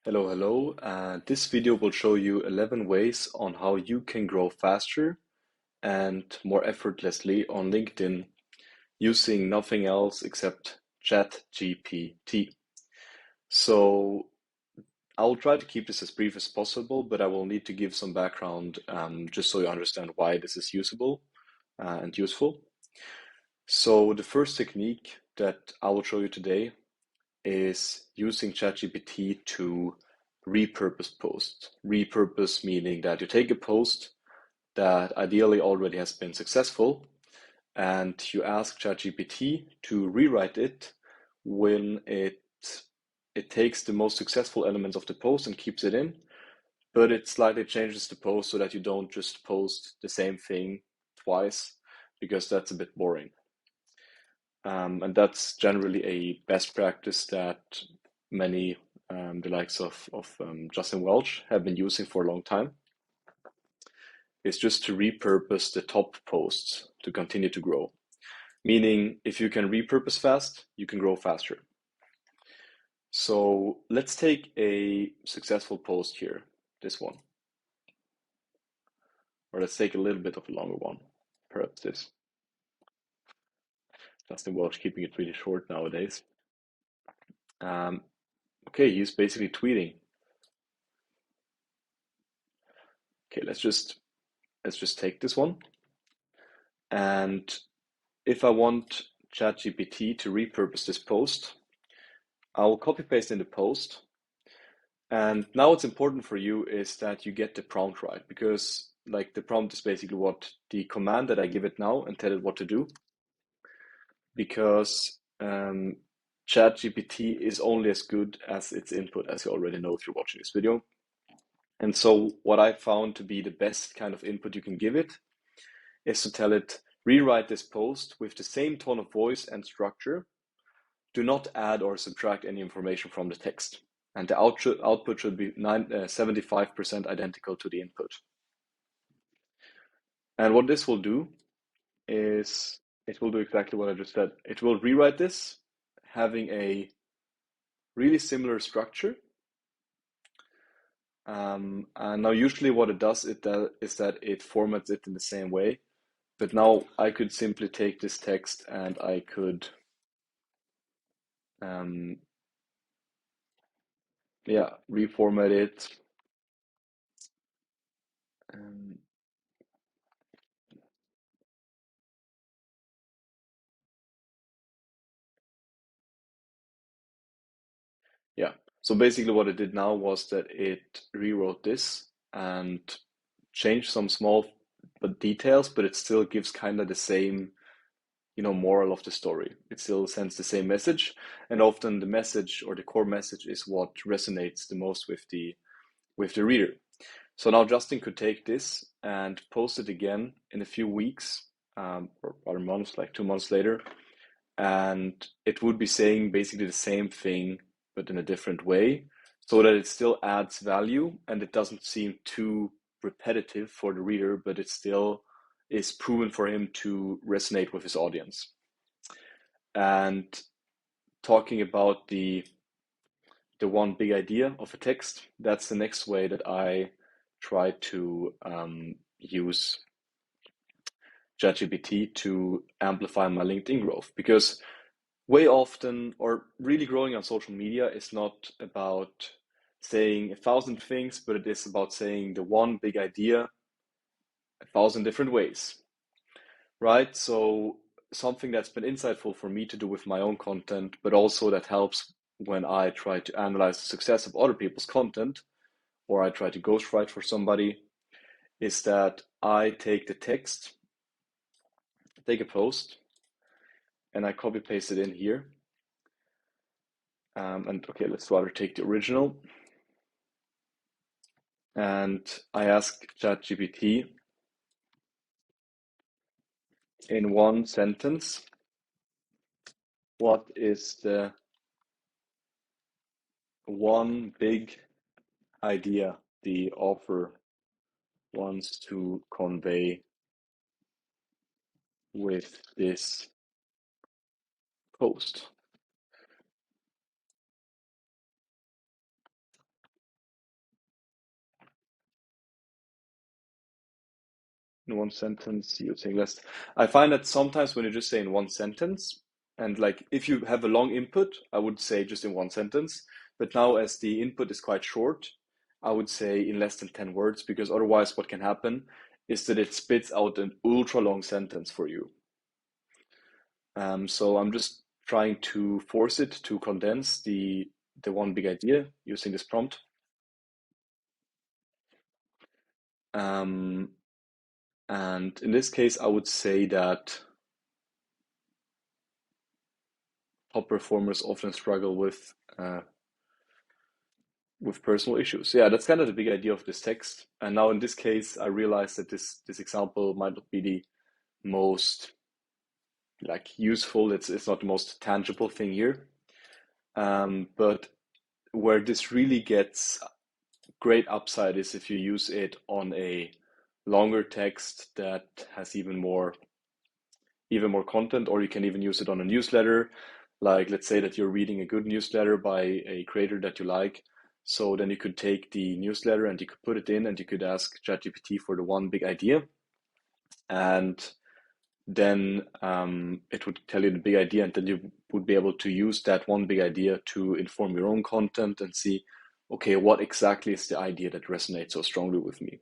Hello, hello. This video will show you 11 ways on how you can grow faster and more effortlessly on LinkedIn using nothing else except ChatGPT. So I'll try to keep this as brief as possible, but I will need to give some background just so you understand why this is usable and useful. So the first technique that I will show you today is using ChatGPT to repurpose posts. Repurpose meaning that you take a post that ideally already has been successful and you ask ChatGPT to rewrite it when it takes the most successful elements of the post and keeps it in, but it slightly changes the post so that you don't just post the same thing twice because that's a bit boring. And that's generally a best practice that many, the likes of Justin Welch, have been using for a long time. Is just to repurpose the top posts to continue to grow. Meaning, if you can repurpose fast, you can grow faster. So let's take a successful post here, this one. Or let's take a little bit of a longer one, perhaps this. Justin Welch keeping it really short nowadays. Okay, he's basically tweeting. Okay, let's just take this one. And if I want ChatGPT to repurpose this post, I'll copy paste in the post. And now what's important for you is that you get the prompt right, because like the prompt is basically what the command that I give it now and tell it what to do. Because ChatGPT is only as good as its input, as you already know if you're watching this video. And so what I found to be the best kind of input you can give it is to tell it, rewrite this post with the same tone of voice and structure. Do not add or subtract any information from the text. And the output should be 75% identical to the input. And what this will do is it will do exactly what I just said. It will rewrite this, having a really similar structure. And now usually what it does is that it formats it in the same way. But now I could simply take this text and I could reformat it. Yeah. So basically what it did now was that it rewrote this and changed some small details, but it still gives kind of the same, moral of the story. It still sends the same message, and often the message or the core message is what resonates the most with the reader. So now Justin could take this and post it again in a few weeks, or other months, like 2 months later, and it would be saying basically the same thing but in a different way, so that it still adds value and it doesn't seem too repetitive for the reader, but it still is proven for him to resonate with his audience. And talking about the one big idea of a text, that's the next way that I try to use ChatGPT to amplify my LinkedIn growth, because way often, or really growing on social media is not about saying 1,000 things, but it is about saying the one big idea 1,000 different ways, right? So something that's been insightful for me to do with my own content, but also that helps when I try to analyze the success of other people's content, or I try to ghostwrite for somebody, is that I take the text, take a post, and I copy paste it in here. And okay, let's rather take the original. And I ask ChatGPT in one sentence, what is the one big idea the author wants to convey with this post? in one sentence using less. I find that sometimes when you just say in one sentence, and like if you have a long input, I would say just in one sentence. But now, as the input is quite short, I would say in less than 10 words, because otherwise, what can happen is that it spits out an ultra long sentence for you. So I'm just trying to force it to condense the one big idea using this prompt. Um, and in this case, I would say that top performers often struggle with personal issues. Yeah, that's kind of the big idea of this text. And now in this case, I realize that this example might not be the most like useful. It's not the most tangible thing here. But where this really gets great upside is if you use it on a longer text that has even more content, or you can even use it on a newsletter. Like, let's say that you're reading a good newsletter by a creator that you like. So then you could take the newsletter and you could put it in and you could ask ChatGPT for the one big idea. And then it would tell you the big idea, and then you would be able to use that one big idea to inform your own content and see, okay, what exactly is the idea that resonates so strongly with me?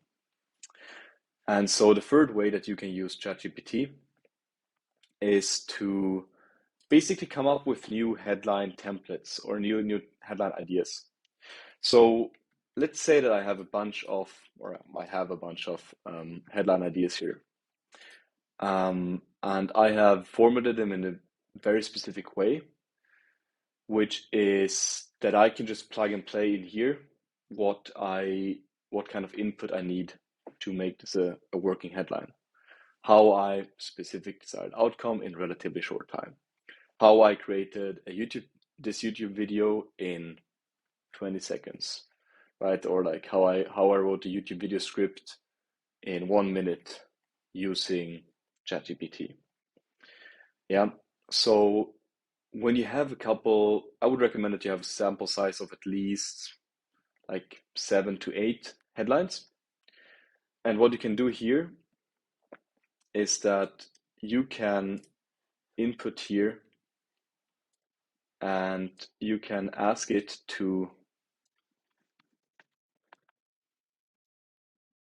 And so the third way that you can use ChatGPT is to basically come up with new headline templates or new headline ideas. So let's say that I have a bunch of, or I have a bunch of headline ideas here. And I have formatted them in a very specific way, which is that I can just plug and play in here what kind of input I need to make this a working headline. How I specific desired outcome in relatively short time. How I created this YouTube video in 20 seconds, right? Or like how I wrote a YouTube video script in 1 minute using ChatGPT. Yeah. So when you have a couple, I would recommend that you have a sample size of at least like 7 to 8 headlines. And what you can do here is that you can input here and you can ask it to,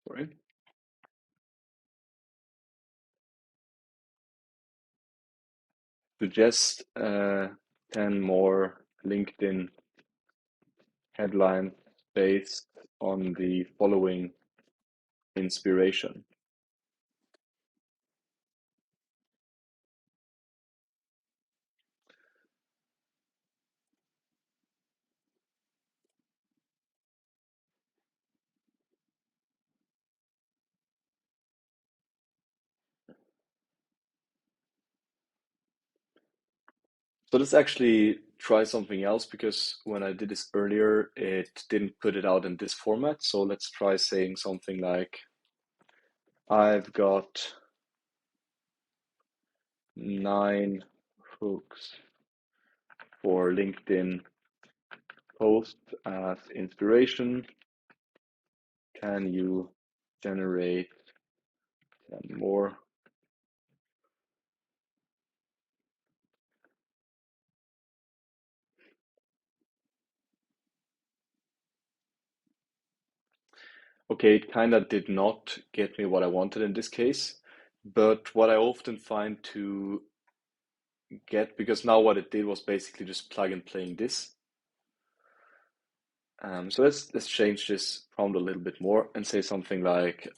sorry, suggest 10 more LinkedIn headlines based on the following inspiration. So let's actually try something else, because when I did this earlier, it didn't put it out in this format. So let's try saying something like, I've got 9 hooks for LinkedIn posts as inspiration. Can you generate 10 more? Okay, it kind of did not get me what I wanted in this case, but what I often find to get, because now what it did was basically just plug and playing this. So let's change this prompt a little bit more and say something like,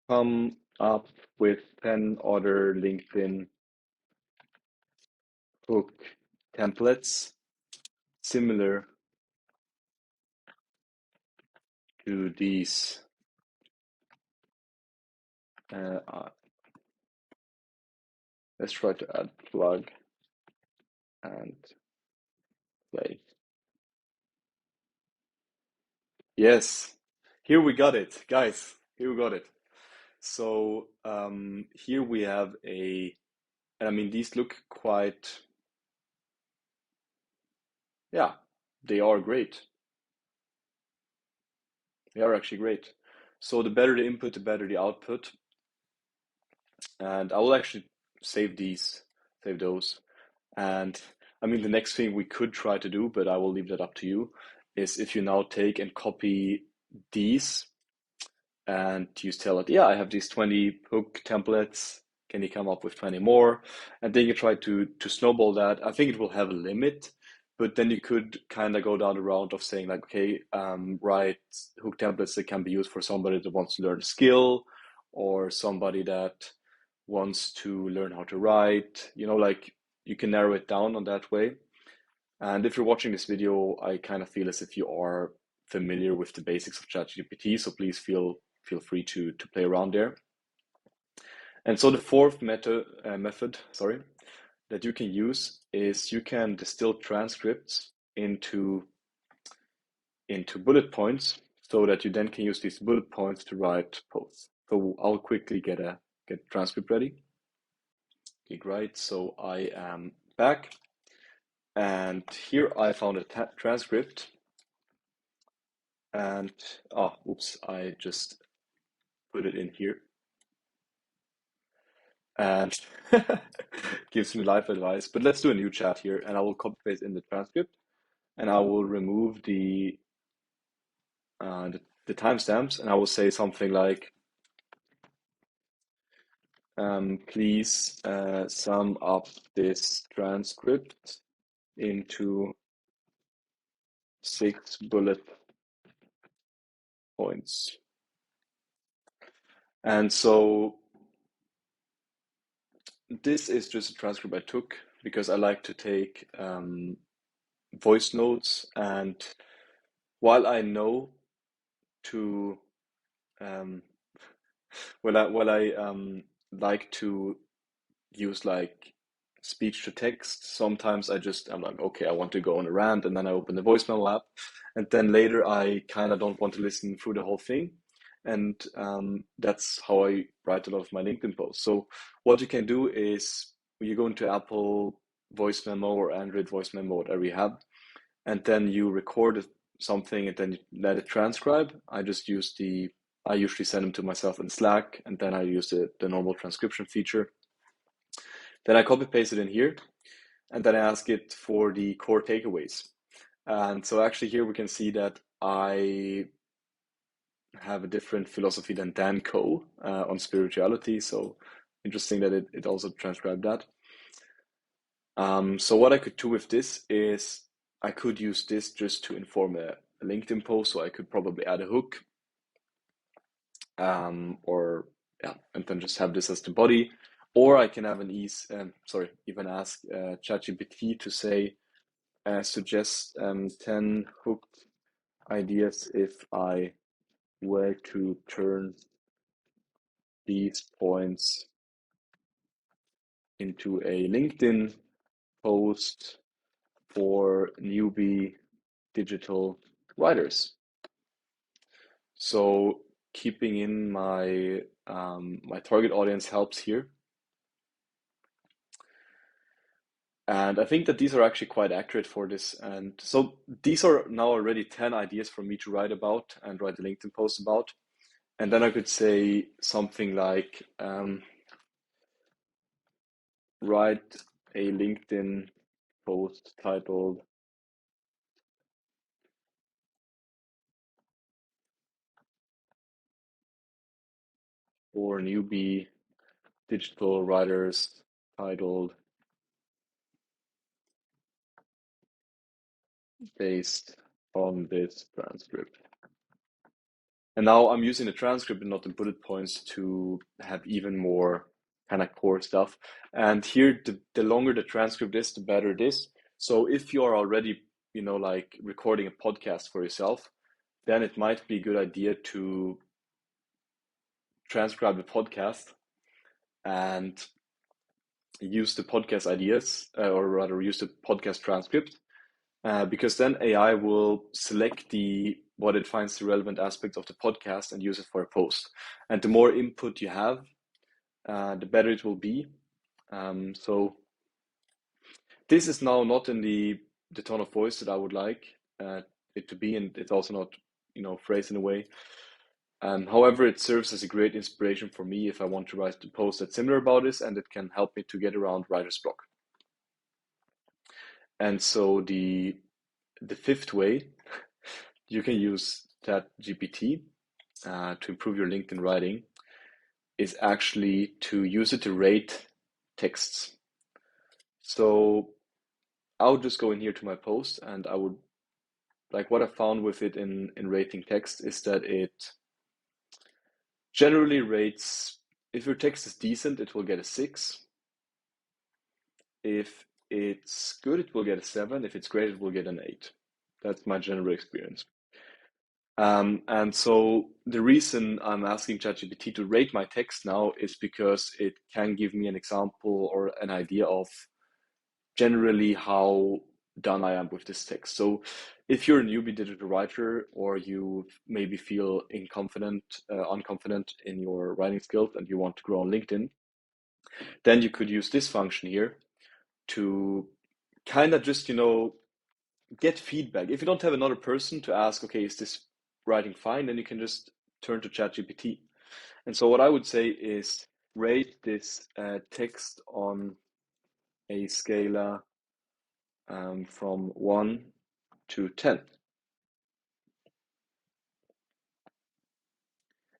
come up with 10 other LinkedIn hook templates similar to these. Let's try to add plug and play. Yes, here we got it, guys. Here we got it. So here we have and I mean, these look quite, yeah, they are great. They are actually great. So the better the input, the better the output. And I will actually save those. And I mean, the next thing we could try to do, but I will leave that up to you, is if you now take and copy these and you tell it, yeah, I have these 20 hook templates. Can you come up with 20 more? And then you try to snowball that. I think it will have a limit, but then you could kind of go down the route of saying like, okay, write hook templates that can be used for somebody that wants to learn a skill or somebody that wants to learn how to write, like you can narrow it down on that way. And if you're watching this video, I kind of feel as if you are familiar with the basics of ChatGPT, so please feel free to play around there. And so the fourth method, that you can use is you can distill transcripts into bullet points so that you then can use these bullet points to write posts. So I'll quickly get a transcript ready. Okay, great. So I am back, and here I found a transcript. And oops, I just put it in here, and gives me life advice. But let's do a new chat here, and I will copy paste in the transcript, and I will remove the timestamps, and I will say something like, please sum up this transcript into 6 bullet points. And so this is just a transcript I took because I like to take voice notes, and while I know to um, while I like to use like speech to text, sometimes I'm like, okay, I want to go on a rant, and then I open the voice memo app, and then later I kind of don't want to listen through the whole thing. And that's how I write a lot of my LinkedIn posts. So what you can do is you go into Apple voice memo or Android voice memo, whatever you have, and then you record something and then you let it transcribe. I usually send them to myself in Slack, and then I use the normal transcription feature. Then I copy paste it in here, and then I ask it for the core takeaways. And so actually here we can see that I have a different philosophy than Dan Coe on spirituality. So interesting that it also transcribed that. So what I could do with this is I could use this just to inform a LinkedIn post. So I could probably add a hook, or yeah, and then just have this as the body. Or I can have even ask ChatGPT to say, suggest 10 hook ideas if I were to turn these points into a LinkedIn post for newbie digital writers. So keeping in my my target audience helps here. And I think that these are actually quite accurate for this. And so these are now already 10 ideas for me to write about and write a LinkedIn post about. And then I could say something like, write a LinkedIn post titled for newbie digital writers, titled based on this transcript. And now I'm using the transcript and not the bullet points to have even more kind of core stuff. And here, the longer the transcript is, the better it is. So if you are already, like recording a podcast for yourself, then it might be a good idea to transcribe the podcast and use the podcast ideas, or rather use the podcast transcript, because then AI will select what it finds the relevant aspects of the podcast and use it for a post. And the more input you have, the better it will be. So this is now not in the tone of voice that I would like it to be, and it's also not phrase in a way. However, it serves as a great inspiration for me if I want to write a post that's similar about this, and it can help me to get around writer's block. And so the fifth way, you can use ChatGPT to improve your LinkedIn writing, is actually to use it to rate texts. So I'll just go in here to my post, and I would like what I found with it in rating text is that it generally rates, if your text is decent, it will get a 6. If it's good, it will get a 7. If it's great, it will get an 8. That's my general experience. And so the reason I'm asking ChatGPT to rate my text now is because it can give me an example or an idea of generally how done I am with this text. So if you're a newbie digital writer or you maybe feel unconfident in your writing skills and you want to grow on LinkedIn, then you could use this function here to kind of just, get feedback. If you don't have another person to ask, okay, is this writing fine? Then you can just turn to ChatGPT. And so what I would say is rate this text on a scala from 1 to 10.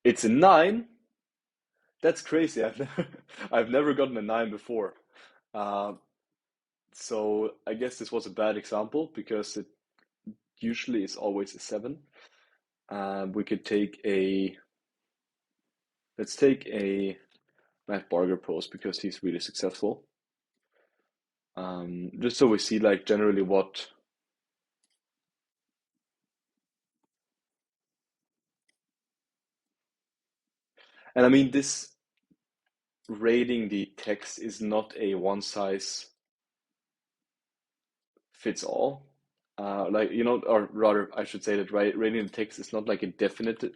It's a 9. That's crazy. I've never gotten a 9 before. Uh, so I guess this was a bad example because it usually is always a 7. We could let's take a Matt Barger post because he's really successful. Just so we see like generally what. And I mean, this rating the text is not a one size fits all. Or rather, I should say that rating the text is not like a definitive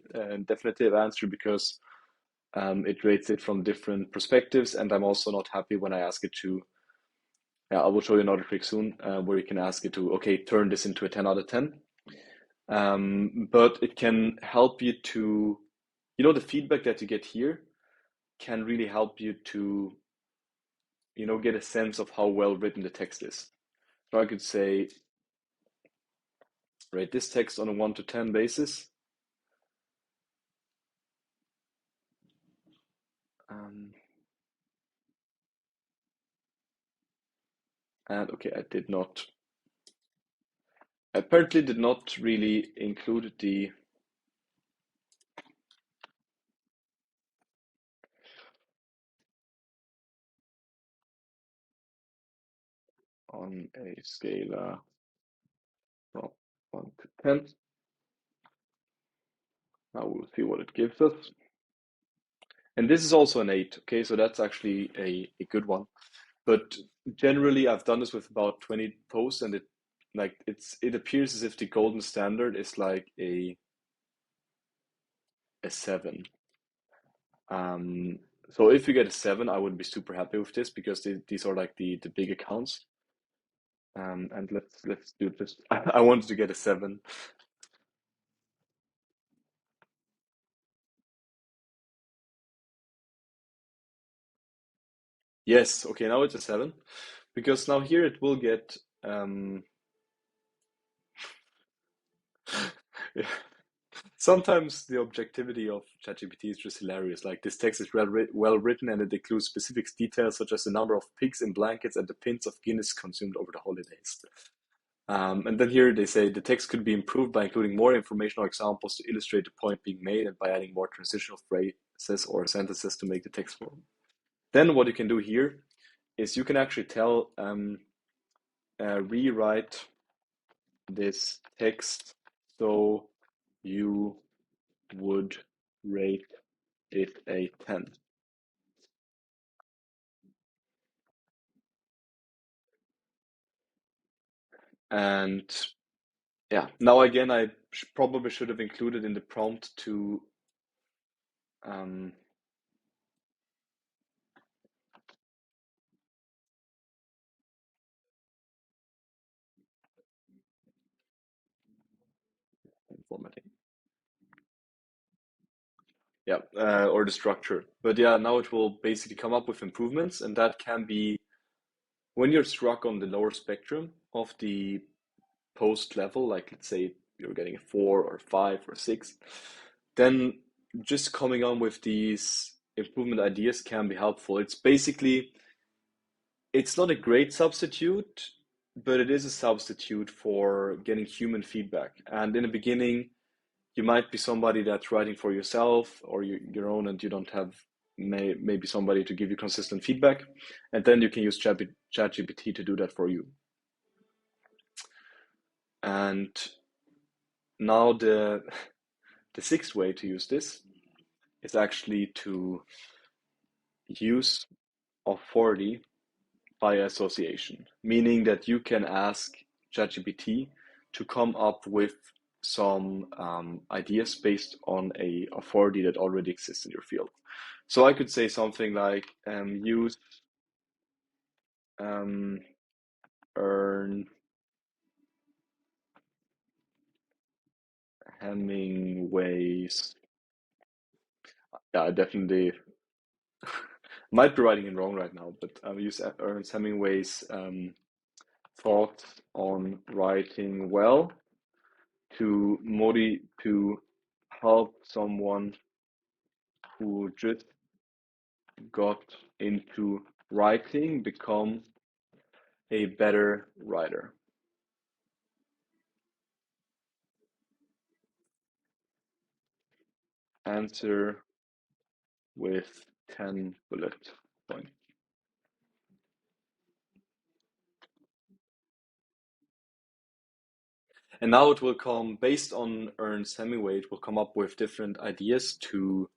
answer because it rates it from different perspectives, and I'm also not happy when I ask it to. Yeah, I will show you another trick soon where you can ask it to, okay, turn this into a 10 out of 10. But it can help you to, the feedback that you get here can really help you to, get a sense of how well written the text is. So I could say, rate this text on a 1 to 10 basis. Um, and okay, apparently did not really include the on a scale from 1 to 10. Now we'll see what it gives us. And this is also an 8, okay, so that's actually a good one. But generally, I've done this with about 20 posts, and it appears as if the golden standard is like a 7. Um, so if you get a 7, I would be super happy with this because these are like the big accounts. And let's do this. I wanted to get a 7. Yes, okay, now it's a 7 because now here it will get yeah. Sometimes the objectivity of ChatGPT is just hilarious. Like this text is well written and it includes specific details such as the number of pigs in blankets and the pints of Guinness consumed over the holidays. And then here they say the text could be improved by including more information or examples to illustrate the point being made and by adding more transitional phrases or sentences to make the text form. Then what you can do here is you can actually tell rewrite this text so you would rate it a 10. And yeah, now again, I probably should have included in the prompt to um, formatting. Yeah, or the structure. But yeah, now it will basically come up with improvements, and that can be when you're struck on the lower spectrum of the post level, like let's say you're getting a 4 or 5 or 6, then just coming on with these improvement ideas can be helpful. It's basically, it's not a great substitute, but it is a substitute for getting human feedback. And in the beginning, you might be somebody that's writing for yourself or your own, and you don't have maybe somebody to give you consistent feedback. And then you can use ChatGPT to do that for you. And now the sixth way to use this is actually to use authority by association, meaning that you can ask ChatGPT to come up with some ideas based on a authority that already exists in your field. So I could say something like use um, Ern Hemingway's. Yeah, I definitely might be writing it wrong right now, but use Ernest Hemingway's thoughts on writing well to help someone who just got into writing become a better writer. Answer with 10 bullet points. And now it will come based on Ernest Hemingway, it will come up with different ideas to,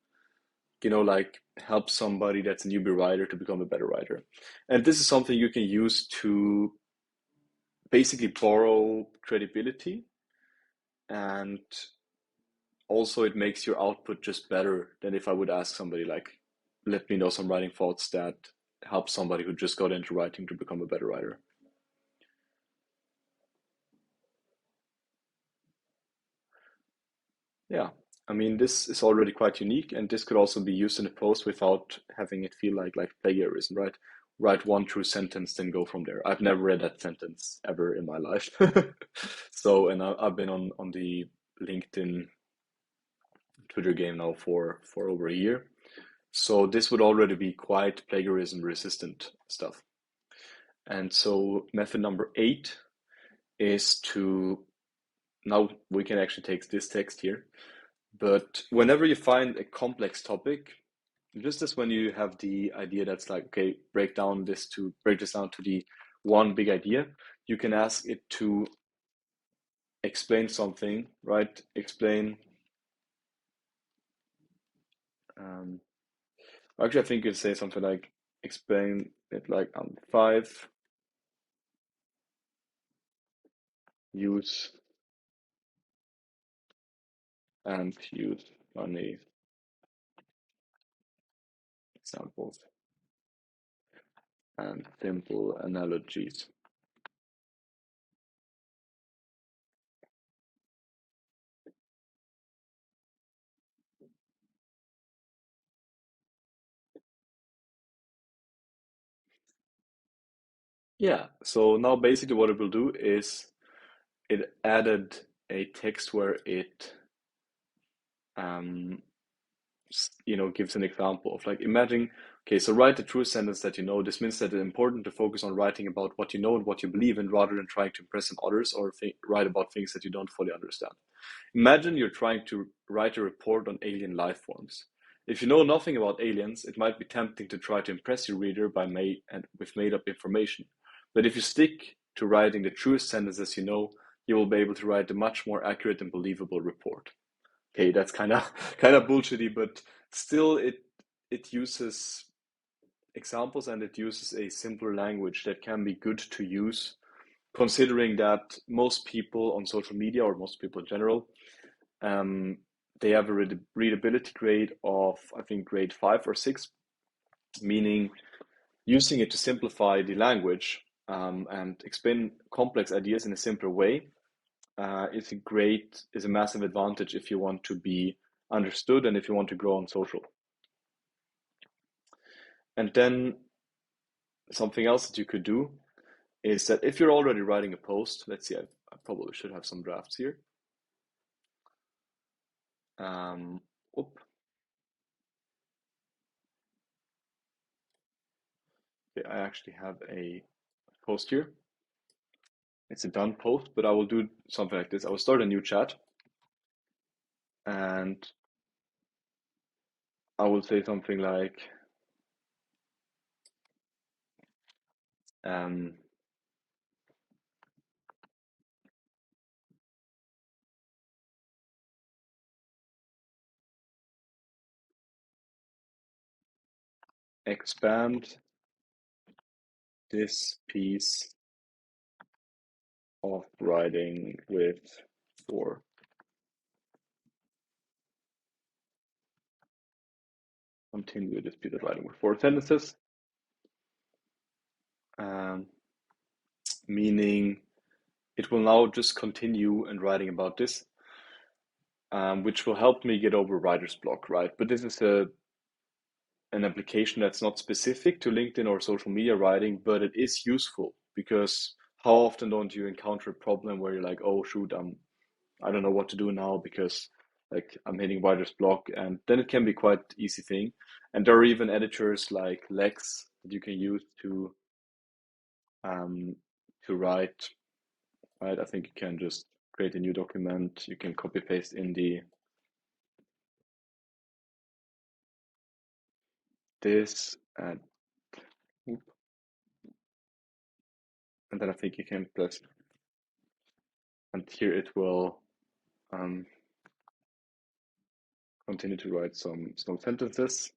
like help somebody that's a newbie writer to become a better writer. And this is something you can use to basically borrow credibility, and also it makes your output just better than if I would ask somebody like, let me know some writing thoughts that help somebody who just got into writing to become a better writer. Yeah, I mean, this is already quite unique, and this could also be used in a post without having it feel like plagiarism, right? Write one true sentence, then go from there. I've never read that sentence ever in my life. So, and I've been on the LinkedIn Twitter game now for over a year. So this would already be quite plagiarism resistant stuff. And so method number 8 is to, now we can actually take this text here, but whenever you find a complex topic, just as when you have the idea that's like, okay, break this down to the one big idea, you can ask it to explain something, right? Um, Actually, I think you'd say something like, explain it like 5 use use funny examples and simple analogies. Yeah, so now basically what it will do is it added a text where it um, gives an example of like, imagine, okay, so write the true sentence that you know. This means that it's important to focus on writing about what you know and what you believe in rather than trying to impress on others or write about things that you don't fully understand. Imagine you're trying to write a report on alien life forms. If you know nothing about aliens, it might be tempting to try to impress your reader with made up information. But if you stick to writing the truest sentences you know, you will be able to write a much more accurate and believable report. Okay, that's kind of bullshitty, but still it uses examples and it uses a simpler language that can be good to use, considering that most people on social media, or most people in general, um, they have a readability grade of, I think, grade 5 or 6, meaning using it to simplify the language and explain complex ideas in a simpler way is a massive advantage if you want to be understood and if you want to grow on social. And then something else that you could do is that if you're already writing a post, let's see, I probably should have some drafts here. Whoop. Okay, I actually have a post here. It's a done post, but I will do something like this. I will start a new chat and I will say something like, um, expand this piece of writing with 4. Continue this piece of writing with 4 sentences, um, meaning it will now just continue and writing about this, which will help me get over writer's block, right? But this is an application that's not specific to LinkedIn or social media writing, but it is useful because how often don't you encounter a problem where you're like, oh shoot, I don't know what to do now because like I'm hitting writer's block, and then it can be quite easy thing. And there are even editors like Lex that you can use um, to write. Right, I think you can just create a new document. You can copy paste in this and and then I think you can press, and here it will um, continue to write some sentences.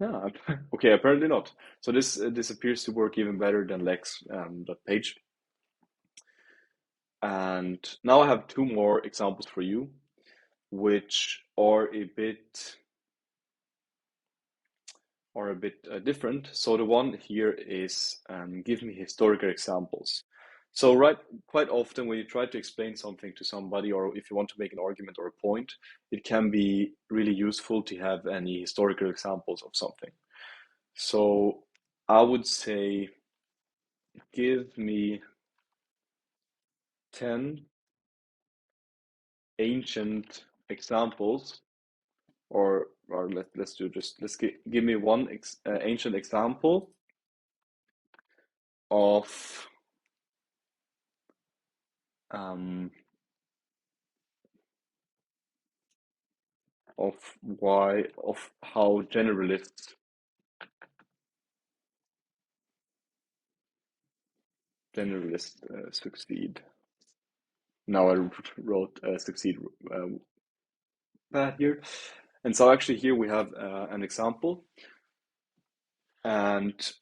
Yeah, okay, apparently not. So this appears to work even better than Lex that page. And now I have 2 more examples for you, which are a bit different. So the one here is give me historical examples. So quite often when you try to explain something to somebody, or if you want to make an argument or a point, it can be really useful to have any historical examples of something. So I would say, give me 10 ancient examples, or let's do just give me one ancient example of um, of how generalists succeed. Now I wrote succeed bad here, and so actually here we have an example, and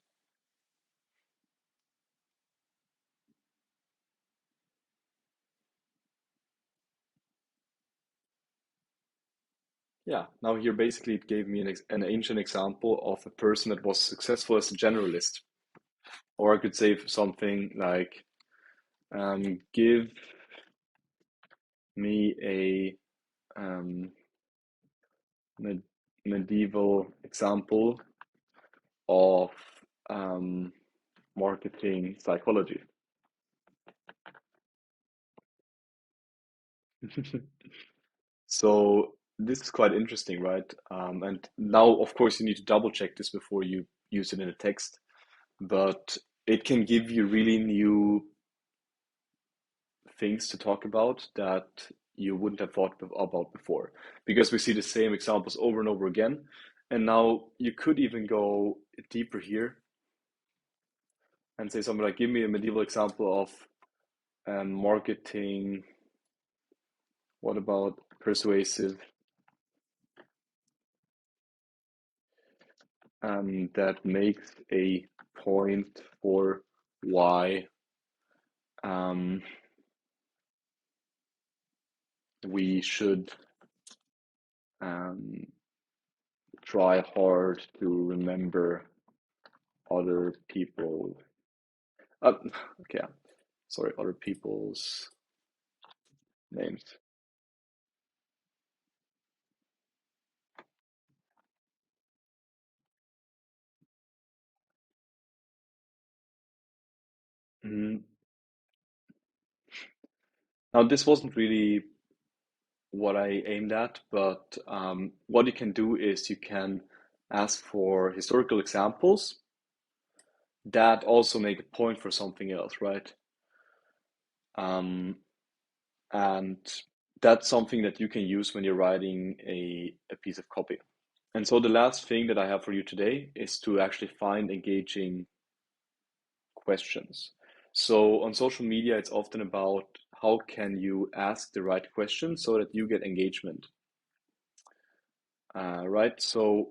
yeah, now here basically it gave me an ancient example of a person that was successful as a generalist, or I could say something like, give me a med medieval example of marketing psychology. So this is quite interesting, right? And now, of course, you need to double check this before you use it in a text, but it can give you really new things to talk about that you wouldn't have thought about before, because we see the same examples over and over again. And now you could even go deeper here and say something like, give me a medieval example of marketing. What about persuasive that makes a point for why we should um, try hard to remember other people. Okay, sorry, other people's. names. Mhm. Now, this wasn't really what I aimed at, but what you can do is you can ask for historical examples that also make a point for something else, right? Um, and that's something that you can use when you're writing a piece of copy. And so the last thing that I have for you today is to actually find engaging questions. So on social media, it's often about how can you ask the right question so that you get engagement, right? So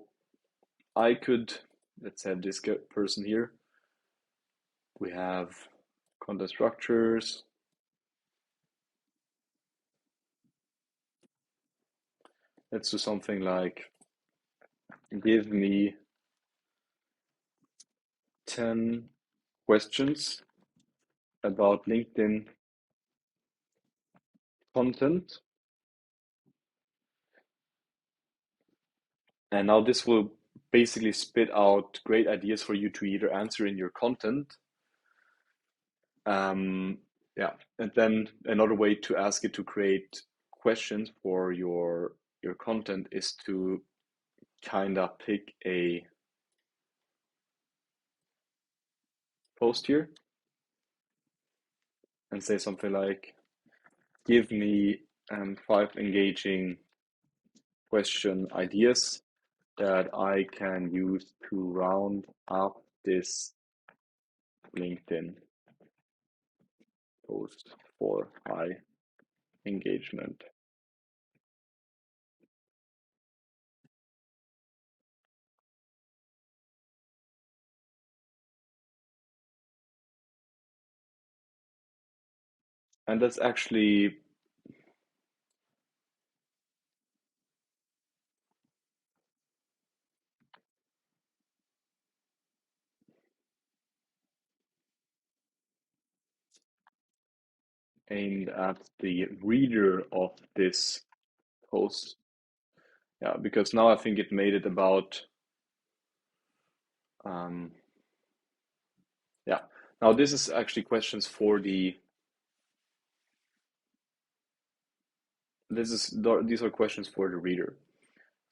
I could, let's have this person here. We have content structures. Let's do something like give me 10 questions about LinkedIn content. And now this will basically spit out great ideas for you to either answer in your content. Yeah, and then another way to ask it to create questions for your content is to kind of pick a post here and say something like, give me 5 engaging question ideas that I can use to round up this LinkedIn post for high engagement. And that's actually aimed at the reader of this post. Yeah, because now I think it made it about, um, yeah. Now this is actually questions for the, these are questions for the reader.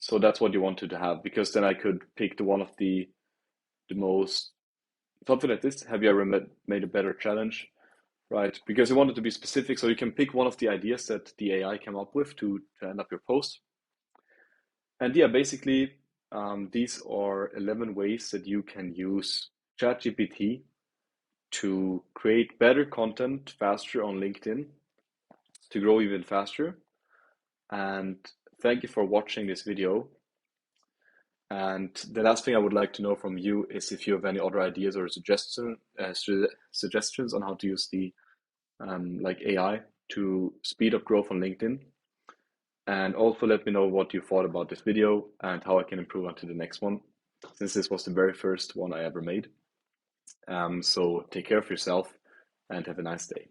So that's what you wanted to have, because then I could pick the one of the most, something like this. Have you ever made a better challenge? Right, because you want it to be specific, so you can pick one of the ideas that the AI came up with to end up your post. And yeah, basically, these are 11 ways that you can use ChatGPT to create better content faster on LinkedIn, to grow even faster. And thank you for watching this video. And the last thing I would like to know from you is if you have any other ideas or suggestions on how to use the like AI to speed up growth on LinkedIn. And also let me know what you thought about this video and how I can improve onto the next one, since this was the very first one I ever made. So take care of yourself and have a nice day.